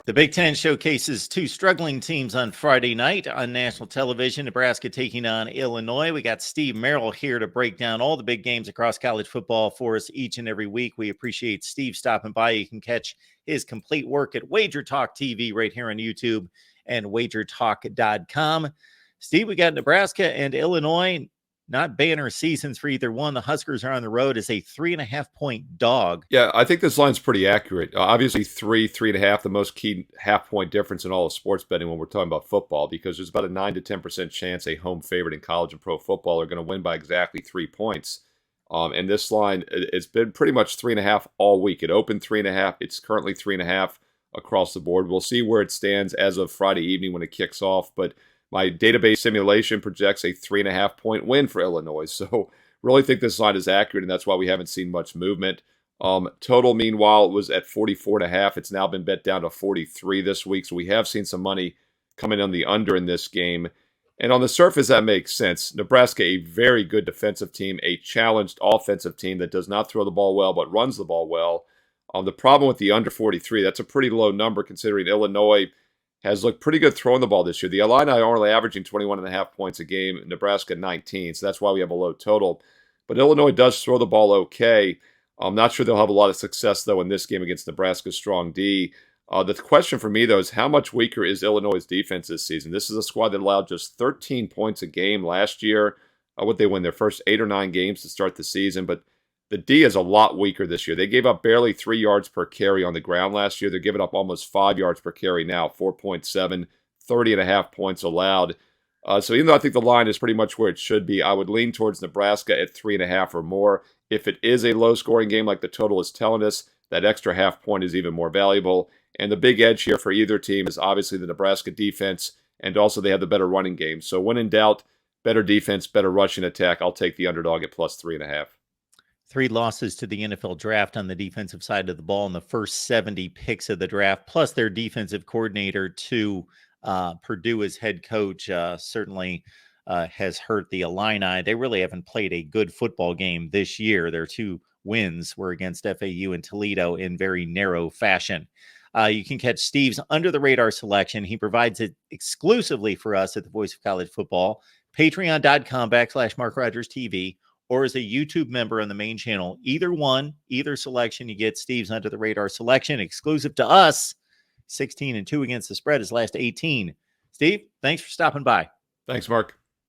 The Big Ten showcases two struggling teams on Friday night on national television. Nebraska taking on Illinois. We got Steve Merrill here to break down all the big games across college football for us each and every week. We appreciate Steve stopping by. You can catch his complete work at Wager Talk TV right here on YouTube and wagertalk.com. Steve, we got Nebraska and Illinois. Not banner seasons for either one. The Huskers are on the road as a 3.5-point dog. Yeah, I think this line's pretty accurate. Obviously, 3.5, the most key half-point difference in all of sports betting when we're talking about football, because there's about a 9 to 10% chance a home favorite in college and pro football are going to win by exactly 3 points. And this line, it's been pretty much 3.5 all week. It opened 3.5. It's currently 3.5 across the board. We'll see where it stands as of Friday evening when it kicks off, but my database simulation projects a 3.5-point win for Illinois. So really think this line is accurate, and that's why we haven't seen much movement. Total, meanwhile, was at 44.5. It's now been bet down to 43 this week. So we have seen some money coming on the under in this game. And on the surface, that makes sense. Nebraska, a very good defensive team, a challenged offensive team that does not throw the ball well, but runs the ball well. The problem with the under 43, that's a pretty low number considering Illinois has looked pretty good throwing the ball this year. The Illini are only averaging 21.5 points a game, Nebraska 19, so that's why we have a low total. But Illinois does throw the ball okay. I'm not sure they'll have a lot of success, though, in this game against Nebraska's strong D. The question for me, though, is how much weaker is Illinois' defense this season? This is a squad that allowed just 13 points a game last year. Would they win their first 8 or 9 games to start the season? But the D is a lot weaker this year. They gave up barely 3 yards per carry on the ground last year. They're giving up almost 5 yards per carry now, 4.7, 30.5 points allowed. So even though I think the line is pretty much where it should be, I would lean towards Nebraska at 3.5 or more. If it is a low-scoring game like the total is telling us, that extra half point is even more valuable. And the big edge here for either team is obviously the Nebraska defense, and also they have the better running game. So when in doubt, better defense, better rushing attack, I'll take the underdog at plus 3.5. 3 losses to the NFL draft on the defensive side of the ball in the first 70 picks of the draft, plus their defensive coordinator to Purdue as head coach certainly has hurt the Illini. They really haven't played a good football game this year. Their 2 wins were against FAU and Toledo in very narrow fashion. You can catch Steve's under-the-radar selection. He provides it exclusively for us at the Voice of College Football, patreon.com/MarkRogersTV, or as a YouTube member on the main channel. Either one, either selection, you get Steve's under-the-radar selection exclusive to us. 16-2 against the spread his last 18. Steve, thanks for stopping by. Thanks, Mark.